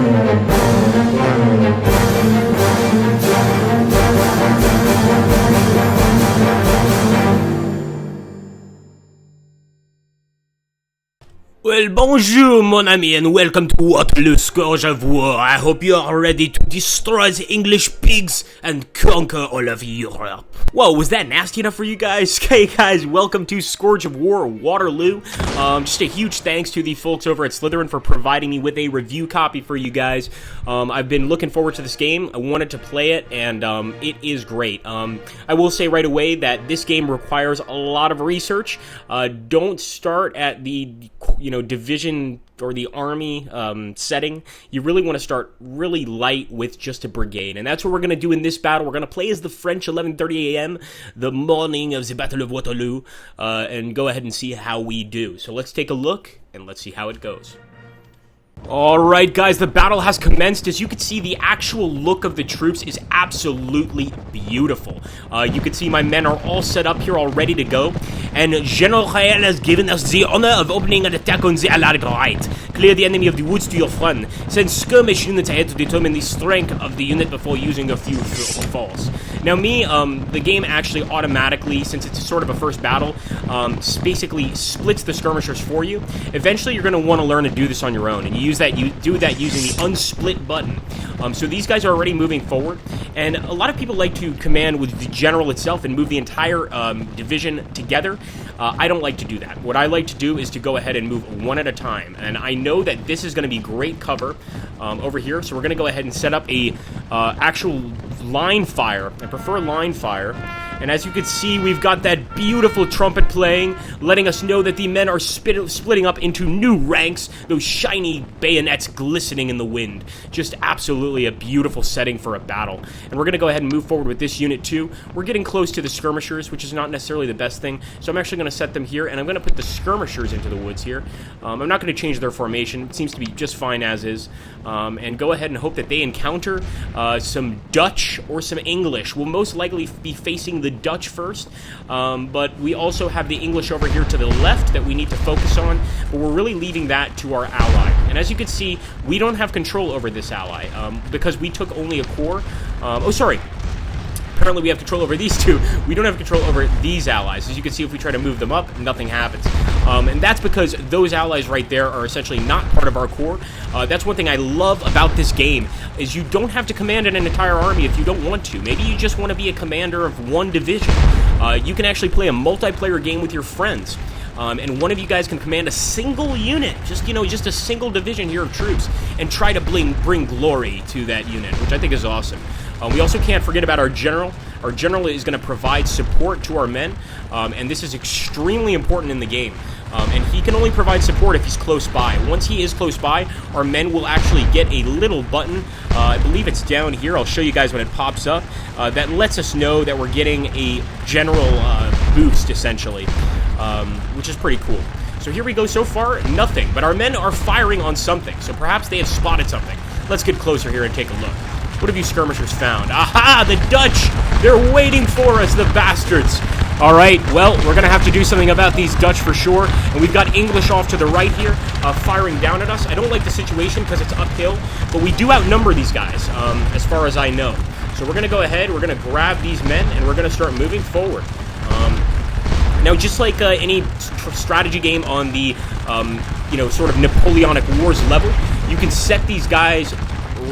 Well, bonjour, mon ami, and welcome to Waterloo, Scourge of War. I hope you are ready to destroy the English pigs and conquer all of Europe. Whoa, was that nasty enough for you guys? Hey guys, welcome to Scourge of War, Waterloo. Just a huge thanks to the folks over at Slytherin for providing me with a review copy for you guys. I've been looking forward to this game. I wanted to play it, and it is great. I will say right away that this game requires a lot of research. Don't start at the, division or the army setting. You really want to start really light with just a brigade, and that's what we're going to do in this battle. We're going to play as the French 11:30 a.m., the morning of the Battle of Waterloo, and go ahead and see how we do. So let's take a look, and let's see how it goes. Alright guys, the battle has commenced. As you can see, the actual look of the troops is absolutely beautiful. You can see my men are all set up here, all ready to go. And General Rael has given us the honor of opening an attack on the Allied right. Clear the enemy of the woods to your front. Send skirmish units ahead to determine the strength of the unit before using a few falls. Now the game actually automatically, since it's sort of a first battle, basically splits the skirmishers for you. Eventually you're going to want to learn to do this on your own, and you do that using the unsplit button. So these guys are already moving forward, and a lot of people like to command with the general itself and move the entire division together. I don't like to do that. What I like to do is to go ahead and move one at a time, and I know that this is going to be great cover over here, so we're going to go ahead and set up a actual line fire. I prefer line fire. And as you can see, we've got that beautiful trumpet playing, letting us know that the men are splitting up into new ranks, those shiny bayonets glistening in the wind. Just absolutely a beautiful setting for a battle. And we're going to go ahead and move forward with this unit too. We're getting close to the skirmishers, which is not necessarily the best thing. So I'm actually going to set them here, and I'm going to put the skirmishers into the woods here. I'm not going to change their formation. It seems to be just fine as is. And go ahead and hope that they encounter some Dutch or some English. We'll most likely be facing the Dutch first, but we also have the English over here to the left that we need to focus on, but we're really leaving that to our ally. And as you can see, we don't have control over this ally because we took only a core. Apparently we have control over these two. We don't have control over these allies. As you can see, if we try to move them up, nothing happens. And that's because those allies right there are essentially not part of our core. That's one thing I love about this game, is you don't have to command an entire army if you don't want to. Maybe you just want to be a commander of one division. You can actually play a multiplayer game with your friends. And one of you guys can command a single unit, just a single division here of troops, and try to bring glory to that unit, which I think is awesome. We also can't forget about our general. Our general is going to provide support to our men, and this is extremely important in the game. And he can only provide support if he's close by. Once he is close by, our men will actually get a little button. I believe it's down here. I'll show you guys when it pops up. That lets us know that we're getting a general boost, essentially, which is pretty cool. So here we go. So far, nothing. But our men are firing on something, so perhaps they have spotted something. Let's get closer here and take a look. What have you skirmishers found? Aha! The Dutch! They're waiting for us, the bastards! Alright, well, we're going to have to do something about these Dutch for sure. And we've got English off to the right here, firing down at us. I don't like the situation because it's uphill, but we do outnumber these guys, as far as I know. So we're going to go ahead, we're going to grab these men, and we're going to start moving forward. Now, just like any strategy game on the, sort of Napoleonic Wars level, you can set these guys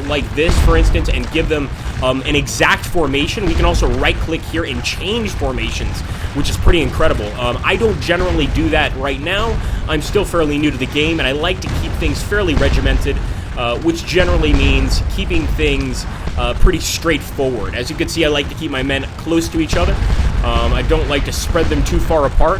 like this, for instance, and give them an exact formation. We can also right-click here and change formations, which is pretty incredible. I don't generally do that right now. I'm still fairly new to the game, and I like to keep things fairly regimented, which generally means keeping things pretty straightforward. As you can see, I like to keep my men close to each other. I don't like to spread them too far apart.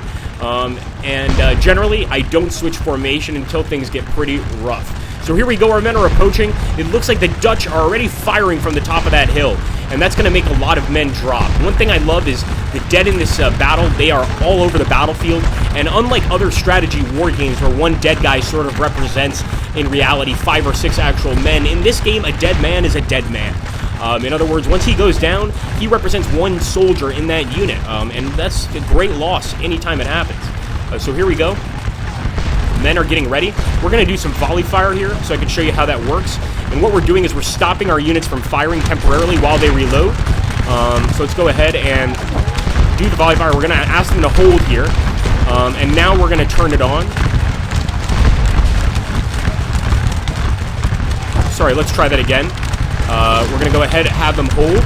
Generally, I don't switch formation until things get pretty rough. So here we go, our men are approaching. It looks like the Dutch are already firing from the top of that hill, and that's going to make a lot of men drop. One thing I love is the dead in this battle. They are all over the battlefield, and unlike other strategy war games where one dead guy sort of represents, in reality, 5 or 6 actual men, in this game, a dead man is a dead man. In other words, once he goes down, he represents one soldier in that unit, and that's a great loss anytime it happens. So here we go. men are getting ready. We're going to do some volley fire here so I can show you how that works. And what we're doing is we're stopping our units from firing temporarily while they reload. So let's go ahead and do the volley fire. We're going to ask them to hold here. And now we're going to turn it on. Sorry, let's try that again. We're going to go ahead and have them hold.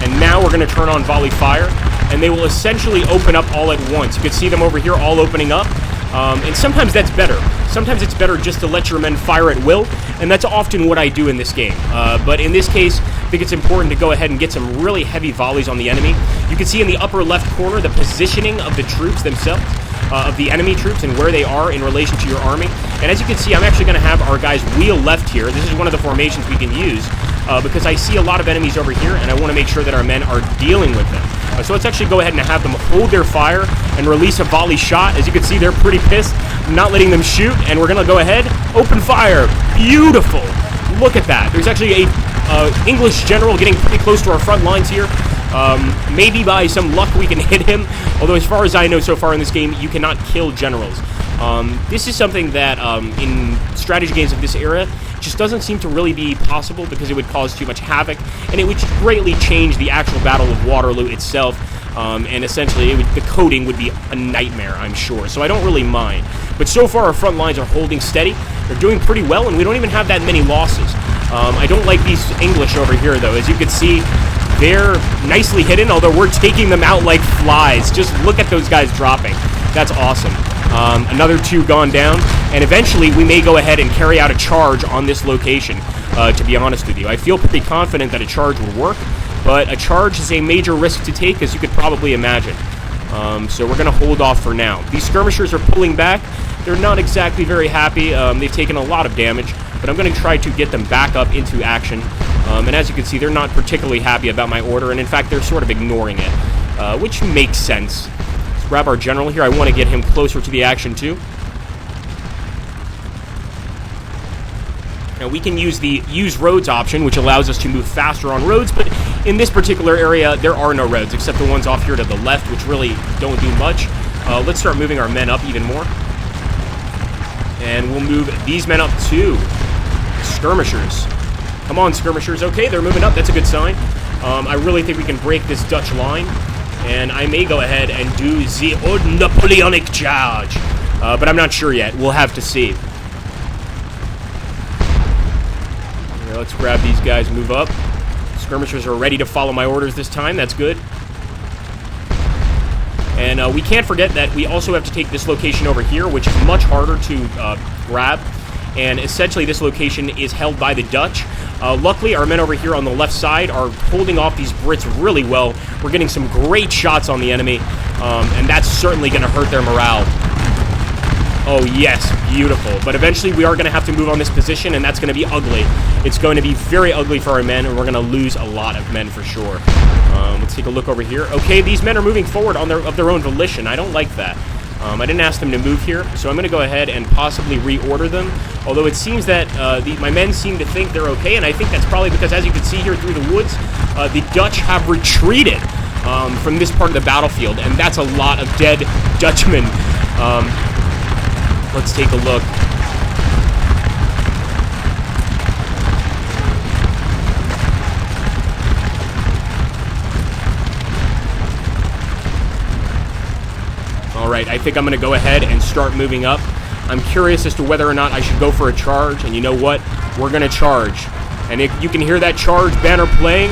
And now we're going to turn on volley fire. And they will essentially open up all at once. You can see them over here all opening up. And sometimes that's better. Sometimes it's better just to let your men fire at will. And that's often what I do in this game. But in this case, I think it's important to go ahead and get some really heavy volleys on the enemy. You can see in the upper left corner the positioning of the troops themselves. Of the enemy troops and where they are in relation to your army. And as you can see, I'm actually going to have our guys wheel left here. This is one of the formations we can use because I see a lot of enemies over here and I want to make sure that our men are dealing with them. So let's actually go ahead and have them hold their fire and release a volley shot. As you can see, they're pretty pissed. I'm not letting them shoot, and we're going to go ahead, open fire. Beautiful. Look at that. There's actually a English general getting pretty close to our front lines here. Maybe by some luck we can hit him, although as far as I know so far in this game, you cannot kill generals. This is something that in strategy games of this era just doesn't seem to really be possible because it would cause too much havoc, and it would greatly change the actual Battle of Waterloo itself, and essentially the coding would be a nightmare, I'm sure, so I don't really mind. But so far our front lines are holding steady. They're doing pretty well, and we don't even have that many losses. I don't like these English over here, though. As you can see, they're nicely hidden, although we're taking them out like flies. Just look at those guys dropping. That's awesome. Another 2 gone down, and eventually we may go ahead and carry out a charge on this location, to be honest with you. I feel pretty confident that a charge would work, but a charge is a major risk to take, as you could probably imagine. So we're going to hold off for now. These skirmishers are pulling back. They're not exactly very happy. They've taken a lot of damage, but I'm going to try to get them back up into action. And as you can see, they're not particularly happy about my order, and in fact, they're sort of ignoring it, which makes sense. Let's grab our general here. I want to get him closer to the action, too. Now, we can use the use roads option, which allows us to move faster on roads, but in this particular area, there are no roads, except the ones off here to the left, which really don't do much. Let's start moving our men up even more. And we'll move these men up, too. Skirmishers. Come on, skirmishers. Okay, they're moving up. That's a good sign. I really think we can break this Dutch line. And I may go ahead and do the old Napoleonic charge. But I'm not sure yet. We'll have to see. Here, let's grab these guys, move up. Skirmishers are ready to follow my orders this time. That's good. And we can't forget that we also have to take this location over here, which is much harder to grab. And essentially this location is held by the Dutch. Luckily, our men over here on the left side are holding off these Brits really well. We're getting some great shots on the enemy, and that's certainly going to hurt their morale. Oh, yes, beautiful. But eventually we are going to have to move on this position, and that's going to be ugly. It's going to be very ugly for our men, and we're going to lose a lot of men for sure. Let's take a look over here. Okay, these men are moving forward of their own volition. I don't like that. I didn't ask them to move here, so I'm going to go ahead and possibly reorder them. Although it seems that my men seem to think they're okay, and I think that's probably because, as you can see here through the woods, the Dutch have retreated from this part of the battlefield, and that's a lot of dead Dutchmen. Let's take a look. Alright, I think I'm going to go ahead and start moving up. I'm curious as to whether or not I should go for a charge, and you know what? We're going to charge. And if you can hear that charge banner playing,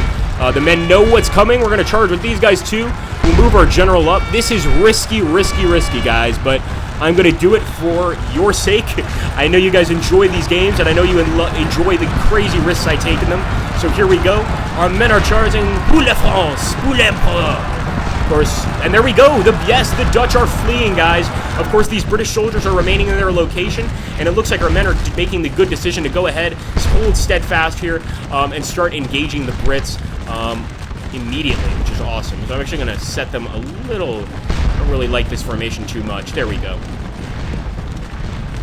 the men know what's coming. We're going to charge with these guys too. We'll move our general up. This is risky, guys, but I'm going to do it for your sake. I know you guys enjoy these games, and I know you enjoy the crazy risks I take in them. So here we go. Our men are charging. Pour la France, pour l'Empereur. Of course, and there we go. The Dutch are fleeing, guys. Of course, these British soldiers are remaining in their location, and it looks like our men are making the good decision to go ahead, hold steadfast here, and start engaging the Brits immediately, which is awesome. So I'm actually going to set them a little. I don't really like this formation too much. There we go.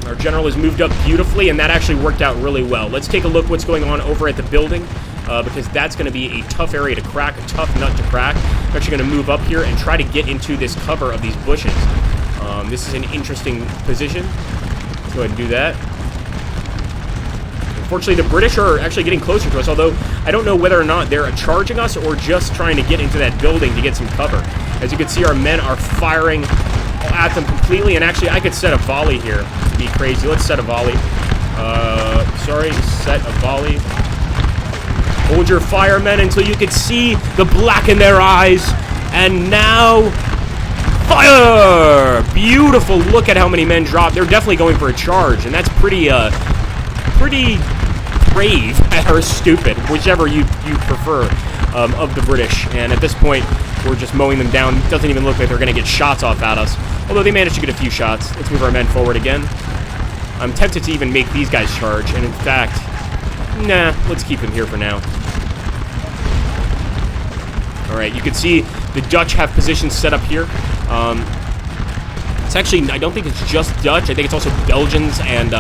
Our general has moved up beautifully, and that actually worked out really well. Let's take a look what's going on over at the building. Because that's going to be a tough area to crack, a tough nut to crack. I'm actually going to move up here and try to get into this cover of these bushes. This is an interesting position. Let's go ahead and do that. Unfortunately, the British are actually getting closer to us, although I don't know whether or not they're charging us or just trying to get into that building to get some cover. As you can see, our men are firing at them completely, and actually, I could set a volley here. It'd be crazy. Let's set a volley. Set a volley. Hold your fire, men, until you can see the black in their eyes. And now, fire! Beautiful. Look at how many men dropped. They're definitely going for a charge, and that's pretty brave or stupid, whichever you prefer, of the British. And at this point, we're just mowing them down. It doesn't even look like they're going to get shots off at us, although they managed to get a few shots. Let's move our men forward again. I'm tempted to even make these guys charge, and in fact, nah, let's keep them here for now. Alright, you can see the Dutch have positions set up here. It's actually, I don't think it's just Dutch. I think it's also Belgians and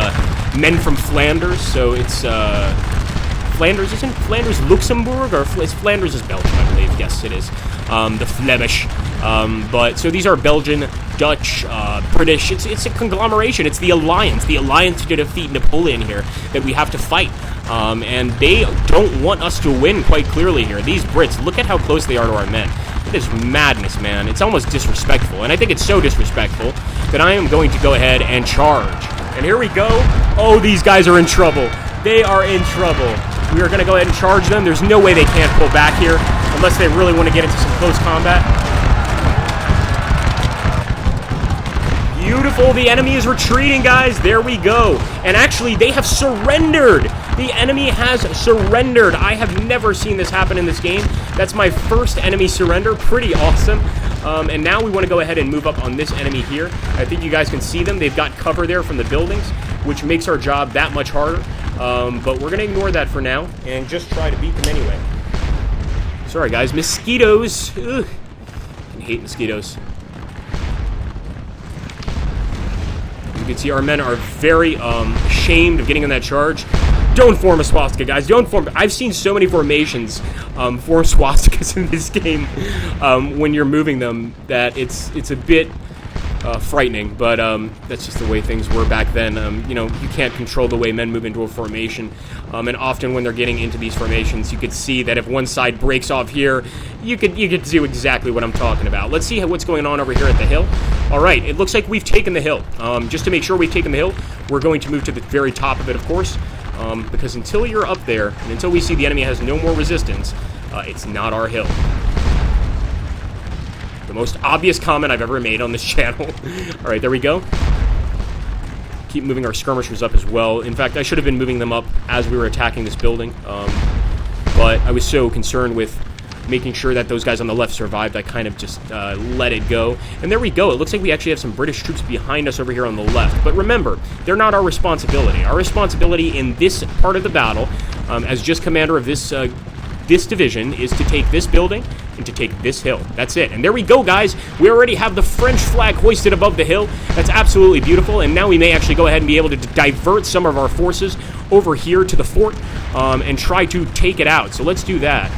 men from Flanders. So it's Flanders, isn't Flanders Luxembourg? Or Flanders is Belgium, I believe. Yes, it is. The Flemish. But so these are Belgian, Dutch, British. It's a conglomeration. It's the alliance to defeat Napoleon here that we have to fight. And they don't want us to win, quite clearly here. These Brits, look at how close they are to our men. It is madness, man. It's almost disrespectful. And I think it's so disrespectful that I am going to go ahead and charge. And here we go. Oh, these guys are in trouble. They are in trouble. We are going to go ahead and charge them. There's no way they can't pull back here unless they really want to get into some close combat. Beautiful. The enemy is retreating, guys. There we go. And actually, they have surrendered. The enemy has surrendered. I have never seen this happen in this game. That's my first enemy surrender. Pretty awesome. And now we want to go ahead and move up on this enemy here. I think you guys can see them. They've got cover there from the buildings, which makes our job that much harder. But we're going to ignore that for now and just try to beat them anyway. Sorry, guys. Mosquitoes. Ugh. I hate mosquitoes. You can see our men are very ashamed of getting in that charge. Don't form a swastika, guys. Don't form. I've seen so many formations form swastikas in this game when you're moving them that it's a bit frightening. But that's just the way things were back then. You know, you can't control the way men move into a formation. And often when they're getting into these formations, you could see that if one side breaks off here, you could see exactly what I'm talking about. Let's see what's going on over here at the hill. All right, it looks like we've taken the hill. Just to make sure we've taken the hill, we're going to move to the very top of it, of course. Because until you're up there, and until we see the enemy has no more resistance, it's not our hill. The most obvious comment I've ever made on this channel. All right, there we go. Keep moving our skirmishers up as well. In fact, I should have been moving them up as we were attacking this building. But I was so concerned with making sure that those guys on the left survived, I kind of just let it go. And there we go. It looks like we actually have some British troops behind us over here on the left. But remember, they're not our responsibility. Our responsibility in this part of the battle, as just commander of this division, is to take this building and to take this hill. That's it. And there we go, guys. We already have the French flag hoisted above the hill. That's absolutely beautiful. And now we may actually go ahead and be able to divert some of our forces over here to the fort and try to take it out. So let's do that.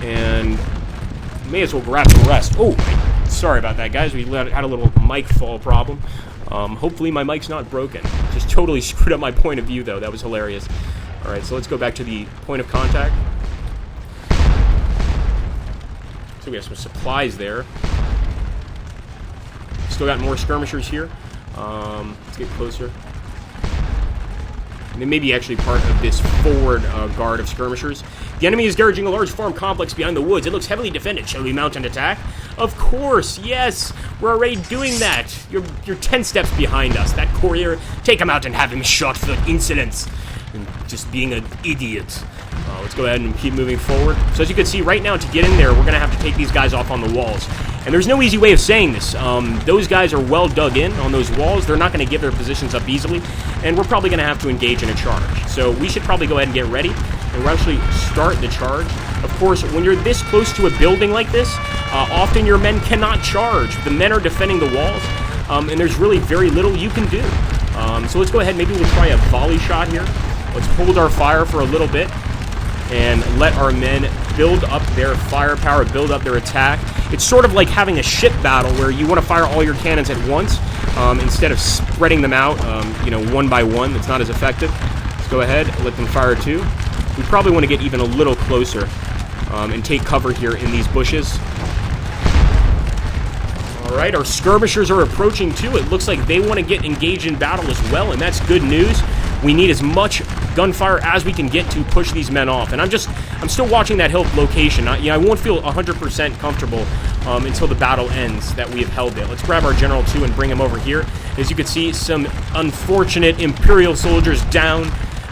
And may as well grab some rest. Oh, sorry about that, guys. We had a little mic fall problem. Hopefully my mic's not broken. Just totally screwed up my point of view, though. That was hilarious. All right, so let's go back to the point of contact. So we have some supplies there. Still got more skirmishers here. Let's get closer. They may be actually part of this forward guard of skirmishers. The enemy is garrising a large farm complex behind the woods. It looks heavily defended. Shall we mount an attack? Of course, yes. We're already doing that. You're 10 steps behind us. That courier, take him out and have him shot for insolence and just being an idiot. Let's go ahead and keep moving forward. So as you can see right now, to get in there, we're going to have to take these guys off on the walls. And there's no easy way of saying this. Those guys are well dug in on those walls. They're not going to give their positions up easily. And we're probably going to have to engage in a charge. So we should probably go ahead and get ready. And we'll actually start the charge. Of course, when you're this close to a building like this, often your men cannot charge. The men are defending the walls. And there's really very little you can do. So let's go ahead. Maybe we'll try a volley shot here. Let's hold our fire for a little bit and let our men build up their firepower, build up their attack. It's sort of like having a ship battle where you want to fire all your cannons at once instead of spreading them out, you know, one by one. It's not as effective. Let's go ahead, let them fire too. We probably want to get even a little closer and take cover here in these bushes. Alright, our skirmishers are approaching too. It looks like they want to get engaged in battle as well, and that's good news. We need as much gunfire as we can get to push these men off. And I'm still watching that hill location. I won't feel 100% comfortable until the battle ends that we have held it. Let's grab our general too and bring him over here. As you can see, some unfortunate Imperial soldiers down.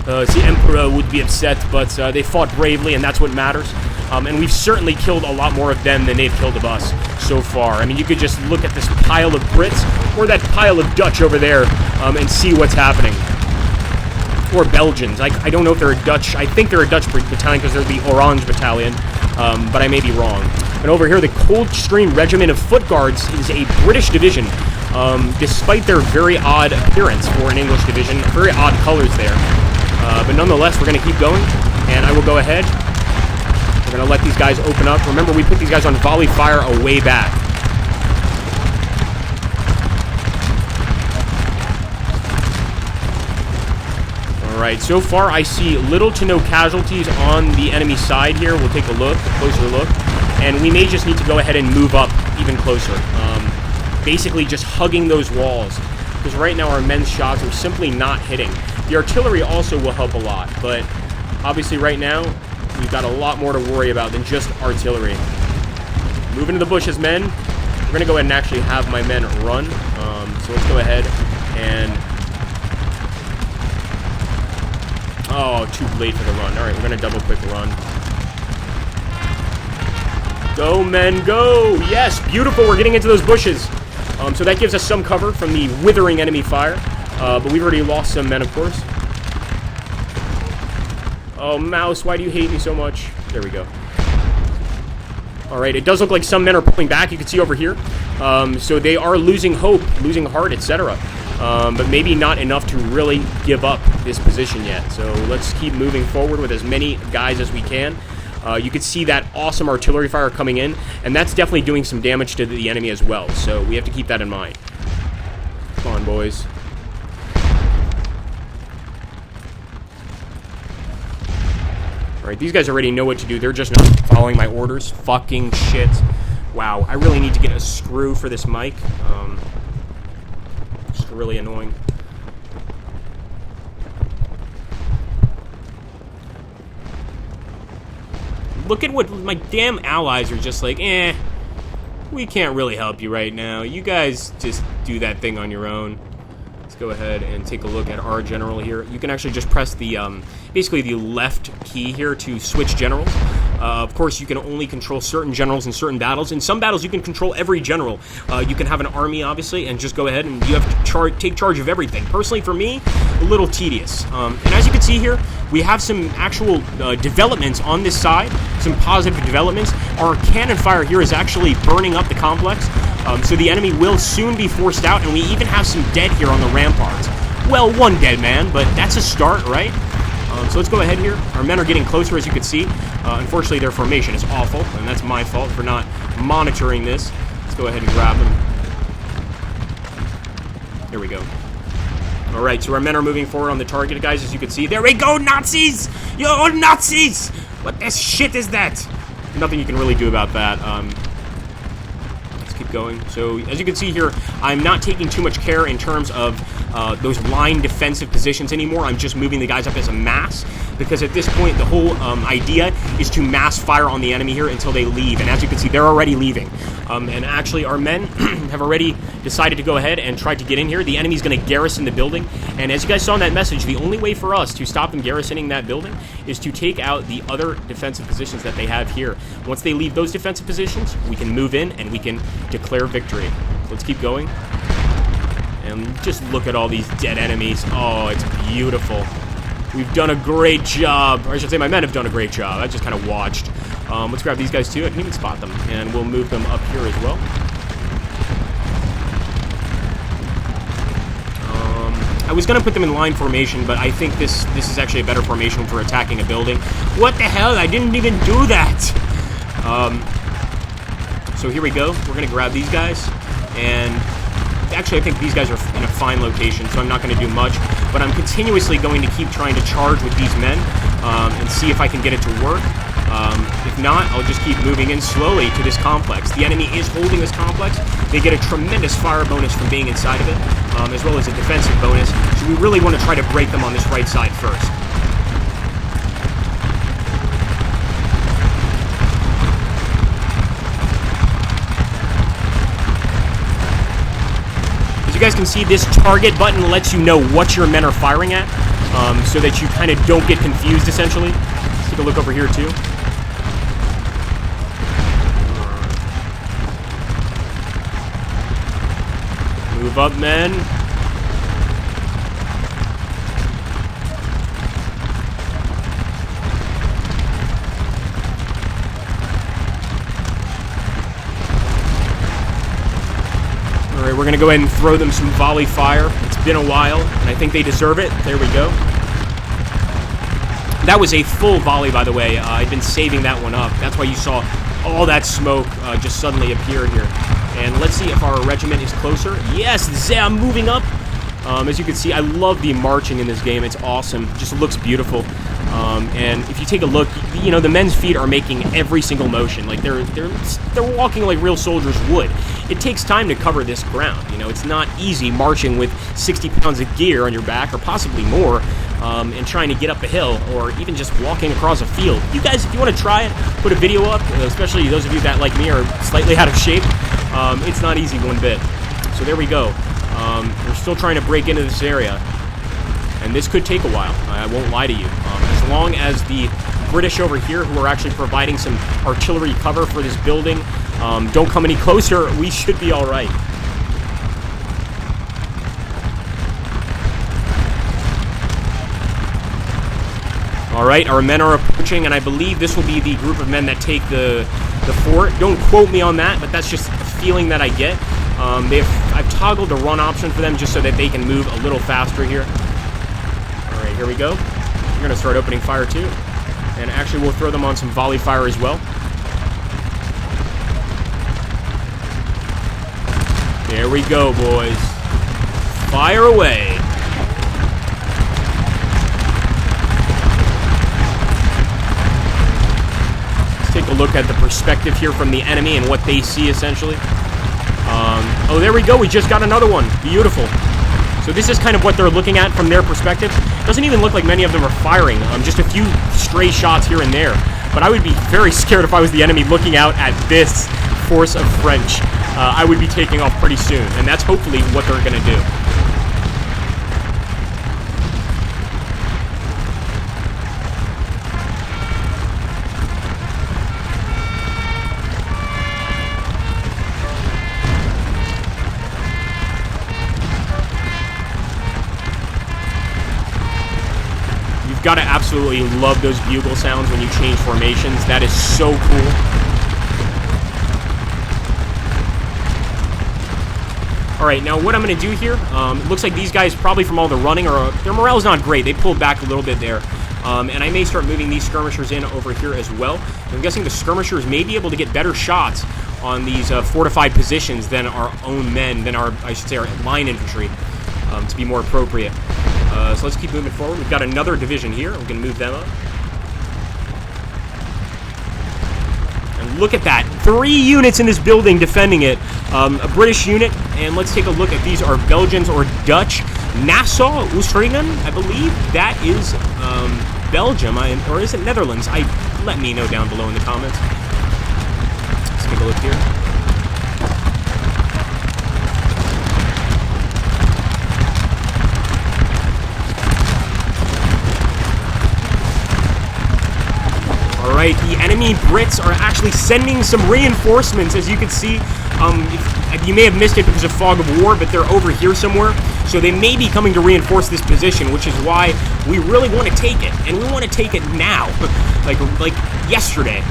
The Emperor would be upset, but they fought bravely, and that's what matters. And we've certainly killed a lot more of them than they've killed of us so far. I mean, you could just look at this pile of Brits or that pile of Dutch over there and see what's happening. Or Belgians. I don't know if they're a Dutch. I think they're a Dutch battalion because they're the Orange Battalion, but I may be wrong. And over here, the Coldstream Regiment of Foot Guards is a British division, despite their very odd appearance for an English division. Very odd colors there. But nonetheless, we're going to keep going, and I will go ahead. We're going to let these guys open up. Remember, we put these guys on volley fire a way back. Alright, so far I see little to no casualties on the enemy side here. We'll take a closer look. And we may just need to go ahead and move up even closer. Basically just hugging those walls. Because right now our men's shots are simply not hitting. The artillery also will help a lot, but obviously right now we've got a lot more to worry about than just artillery. Move into the bushes, men. We're going to go ahead and actually have my men run. So let's go ahead and... Oh, too late for the run. Alright, we're going to double quick run. Go, men, go! Yes, beautiful. We're getting into those bushes. So that gives us some cover from the withering enemy fire. But we've already lost some men, of course. Oh, mouse, why do you hate me so much? There we go. Alright, it does look like some men are pulling back. You can see over here. So they are losing hope, losing heart, etc. But maybe not enough to really give up this position yet. So let's keep moving forward with as many guys as we can. You can see that awesome artillery fire coming in, and that's definitely doing some damage to the enemy as well. So we have to keep that in mind. Come on, boys. Alright, these guys already know what to do. They're just not following my orders. Fucking shit. Wow, I really need to get a screw for this mic. It's really annoying. Look at what my damn allies are just like, we can't really help you right now. You guys just do that thing on your own. Let's go ahead and take a look at our general here. You can actually just press the, basically the left key here to switch generals. Of course, you can only control certain generals in certain battles. In some battles, you can control every general. You can have an army, obviously, and just go ahead and you have to take charge of everything. Personally, for me, a little tedious. And as you can see here, we have some actual developments on this side, some positive developments. Our cannon fire here is actually burning up the complex, so the enemy will soon be forced out, and we even have some dead here on the ramparts. Well, one dead man, but that's a start, right? So let's go ahead here. Our men are getting closer, as you can see. Unfortunately, their formation is awful, and that's my fault for not monitoring this. Let's go ahead and grab them. There we go. Alright, so our men are moving forward on the target, guys, as you can see. There we go, Nazis! You old Nazis! What the shit is that? Nothing you can really do about that. Let's keep going. So, as you can see here, I'm not taking too much care in terms of those line defensive positions anymore. I'm just moving the guys up as a mass, because at this point, the whole idea is to mass fire on the enemy here until they leave. And as you can see, they're already leaving. And actually, our men have already decided to go ahead and try to get in here. The enemy's going to garrison the building. And as you guys saw in that message, the only way for us to stop them garrisoning that building is to take out the other defensive positions that they have here. Once they leave those defensive positions, we can move in and we can declare victory. So let's keep going. And just look at all these dead enemies. Oh, it's beautiful. We've done a great job. Or I should say my men have done a great job. I just kind of watched. Let's grab these guys too. I can even spot them. And we'll move them up here as well. I was going to put them in line formation, but I think this is actually a better formation for attacking a building. What the hell? I didn't even do that! So here we go. We're going to grab these guys. And actually, I think these guys are in a fine location, so I'm not going to do much. But I'm continuously going to keep trying to charge with these men and see if I can get it to work. If not, I'll just keep moving in slowly to this complex. The enemy is holding this complex. They get a tremendous fire bonus from being inside of it, as well as a defensive bonus. So we really want to try to break them on this right side first. As you guys can see, this target button lets you know what your men are firing at, so that you kind of don't get confused, essentially. Let's take a look over here, too. Move up, men. Alright, we're going to go ahead and throw them some volley fire. It's been a while, and I think they deserve it. There we go. That was a full volley, by the way. I've been saving that one up. That's why you saw all that smoke just suddenly appear here. And let's see if our regiment is closer. Yes, they are moving up. As you can see, I love the marching in this game. It's awesome. It just looks beautiful. And if you take a look, you know, the men's feet are making every single motion. Like they're walking like real soldiers would. It takes time to cover this ground. You know, it's not easy marching with 60 pounds of gear on your back, or possibly more, and trying to get up a hill, or even just walking across a field. You guys, if you want to try it, put a video up, especially those of you that, like me, are slightly out of shape. It's not easy one bit. So there we go. We're still trying to break into this area, and this could take a while. I won't lie to you. As long as the British over here, who are actually providing some artillery cover for this building, don't come any closer, we should be all right. All right, our men are approaching, and I believe this will be the group of men that take the fort. Don't quote me on that, but that's just a feeling that I get. I've toggled the run option for them just so that they can move a little faster here. All right, here we go. We're going to start opening fire too. And actually, we'll throw them on some volley fire as well. There we go, boys. Fire away. Let's take a look at the perspective here from the enemy and what they see, essentially. Oh, there we go. We just got another one. Beautiful. So this is kind of what they're looking at from their perspective. Doesn't even look like many of them are firing. Just a few stray shots here and there. But I would be very scared if I was the enemy looking out at this force of French. I would be taking off pretty soon. And that's hopefully what they're going to do. Gotta absolutely love those bugle sounds when you change formations. That is so cool. Alright, now what I'm going to do here, it looks like these guys, probably from all the running, their morale's not great. They pulled back a little bit there. And I may start moving these skirmishers in over here as well. I'm guessing the skirmishers may be able to get better shots on these fortified positions than our own men, than our, I should say, our line infantry, to be more appropriate. So let's keep moving forward. We've got another division here. We're going to move them up. And look at that. 3 units in this building defending it. A British unit. And let's take a look at these are Belgians or Dutch. Nassau, Oostringen, I believe. That is Belgium. Or is it Netherlands? Let me know down below in the comments. Let's take a look here. Alright, the enemy Brits are actually sending some reinforcements, as you can see. You may have missed it because of fog of war, but they're over here somewhere. So they may be coming to reinforce this position, which is why we really want to take it. And we want to take it now, like yesterday.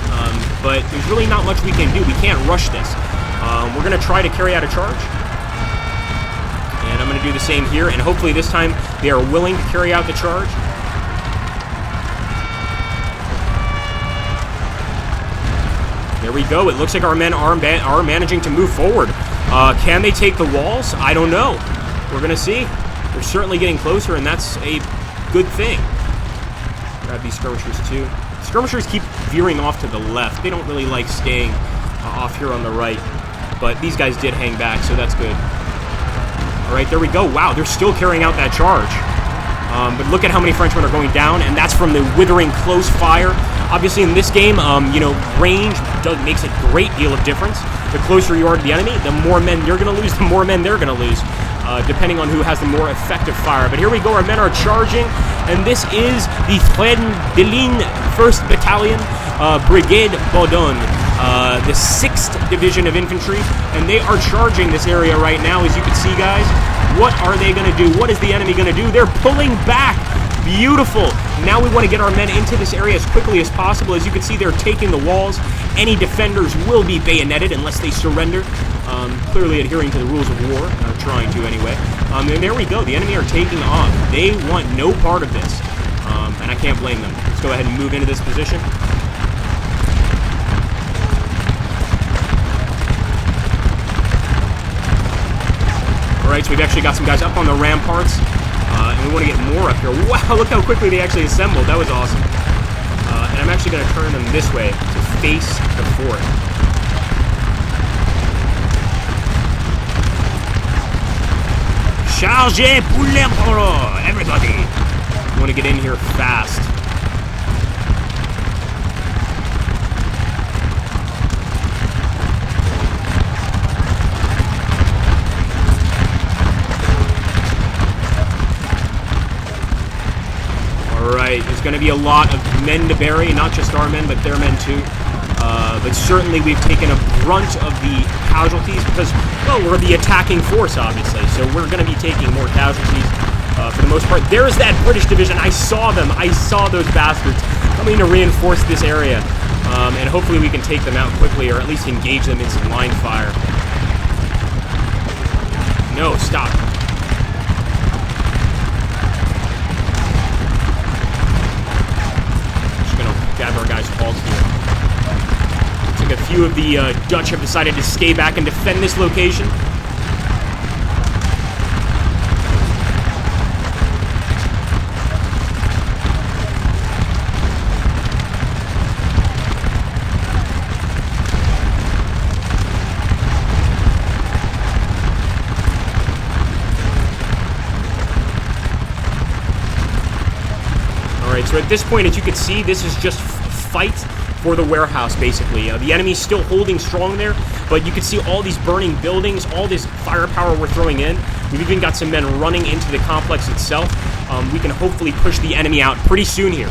But there's really not much we can do. We can't rush this. We're going to try to carry out a charge. And I'm going to do the same here. And hopefully this time they are willing to carry out the charge. There we go. It looks like our men are managing to move forward. Can they take the walls? I don't know. We're going to see. They're certainly getting closer, and that's a good thing. Grab these skirmishers, too. Skirmishers keep veering off to the left. They don't really like staying off here on the right. But these guys did hang back, so that's good. All right, there we go. Wow, they're still carrying out that charge. But look at how many Frenchmen are going down, and that's from the withering close fire. Obviously, in this game, range makes a great deal of difference. The closer you are to the enemy, the more men you're going to lose, the more men they're going to lose, depending on who has the more effective fire. But here we go. Our men are charging, and this is the Tren de Ligne 1st Battalion, Brigade Baudon, the 6th Division of Infantry, and they are charging this area right now, as you can see, guys. What are they going to do? What is the enemy going to do? They're pulling back. Beautiful. Now we want to get our men into this area as quickly as possible. As you can see, they're taking the walls. Any defenders will be bayoneted unless they surrender. Clearly adhering to the rules of war, trying to anyway. And there we go. The enemy are taking off. They want no part of this, and I can't blame them. Let's go ahead and move into this position. Alright, so we've actually got some guys up on the ramparts, and we want to get more up here. Wow, look how quickly they actually assembled. That was awesome. And I'm actually going to turn them this way to face the fort. Chargez pour l'Empereur! Everybody! I want to get in here fast. Alright, there's going to be a lot of men to bury, not just our men, but their men too. But certainly we've taken a brunt of the casualties because, well, we're the attacking force, obviously, so we're going to be taking more casualties for the most part. There's that British division. I saw them. I saw those bastards coming to reinforce this area, and hopefully we can take them out quickly or at least engage them in some line fire. No, stop. Grab our guys' halts here. Looks like a few of the Dutch have decided to stay back and defend this location. Alright, so at this point, as you can see, this is just fight for the warehouse, basically. The enemy's still holding strong there, but you can see all these burning buildings, all this firepower we're throwing in. We've even got some men running into the complex itself. We can hopefully push the enemy out pretty soon here.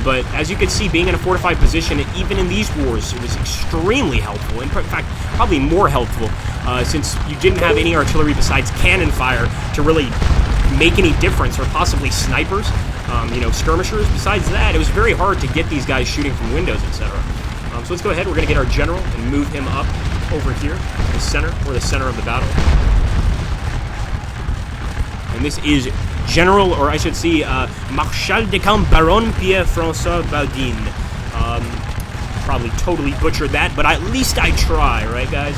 But as you can see, being in a fortified position, even in these wars, it was extremely helpful. In fact, probably more helpful, since you didn't have any artillery besides cannon fire to really make any difference, or possibly snipers. Skirmishers. Besides that, it was very hard to get these guys shooting from windows, etc. So let's go ahead. We're going to get our general and move him up over here, the center, or the center of the battle. And this is General, or I should say, Marshal de Camp Baron Pierre-François Baudin. Probably totally butchered that, but at least I try, right, guys?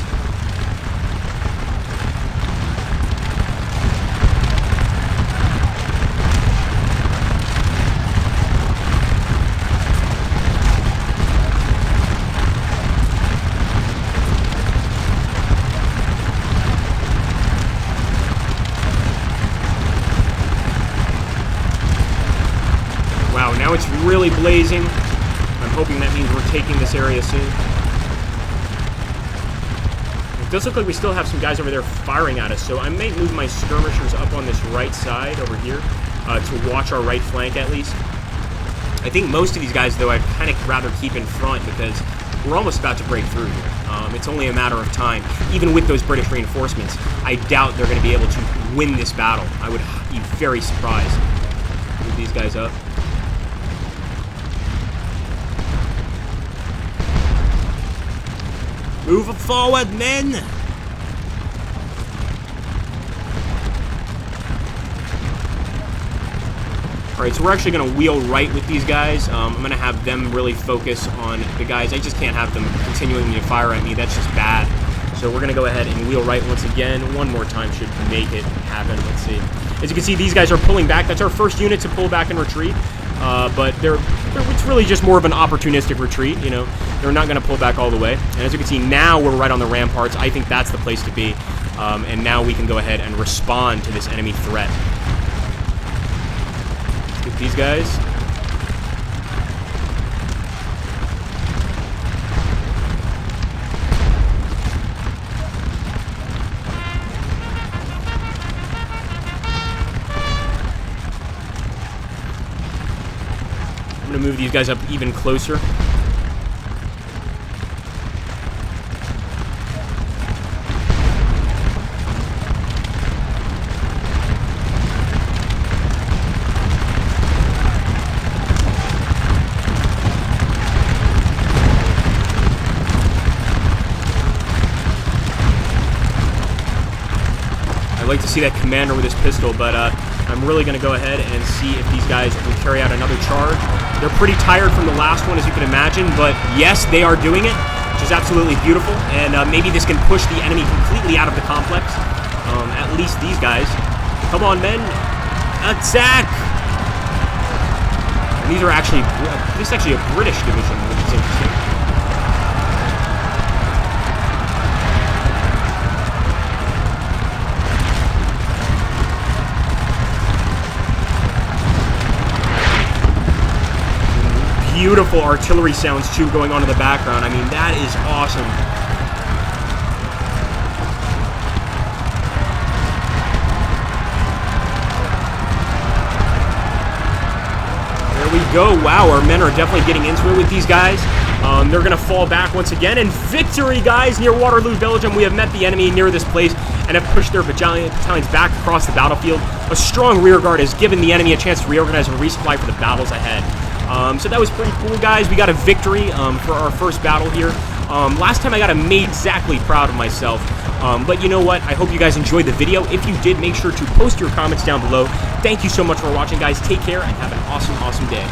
Now it's really blazing. I'm hoping that means we're taking this area soon. It does look like we still have some guys over there firing at us, so I may move my skirmishers up on this right side over here to watch our right flank at least. I think most of these guys, though, I'd kind of rather keep in front because we're almost about to break through here. It's only a matter of time. Even with those British reinforcements, I doubt they're going to be able to win this battle. I would be very surprised. Move these guys up. Move forward, men! Alright, so we're actually going to wheel right with these guys. I'm going to have them really focus on the guys. I just can't have them continuing to fire at me. That's just bad. So we're going to go ahead and wheel right once again. One more time should make it happen. Let's see. As you can see, these guys are pulling back. That's our first unit to pull back and retreat. But it's really just more of an opportunistic retreat. You know, they're not going to pull back all the way. And as you can see, now we're right on the ramparts. I think that's the place to be. And now we can go ahead and respond to this enemy threat. Let's get these guys. I'm going to move these guys up even closer. I'd like to see that commander with his pistol, but I'm really going to go ahead and see if these guys will carry out another charge. They're pretty tired from the last one, as you can imagine, but yes, they are doing it, which is absolutely beautiful, and maybe this can push the enemy completely out of the complex. At least these guys. Come on, men. Attack! And these are actually, this is actually a British division, which is interesting. Beautiful artillery sounds too going on in the background. I mean, that is awesome. There we go. Wow, our men are definitely getting into it with these guys. They're going to fall back once again. And victory, guys, near Waterloo, Belgium. We have met the enemy near this place and have pushed their battalions back across the battlefield. A strong rear guard has given the enemy a chance to reorganize and resupply for the battles ahead. So that was pretty cool, guys. We got a victory for our first battle here. Last time I got made exactly proud of myself. But you know what? I hope you guys enjoyed the video. If you did, make sure to post your comments down below. Thank you so much for watching, guys. Take care and have an awesome, awesome day.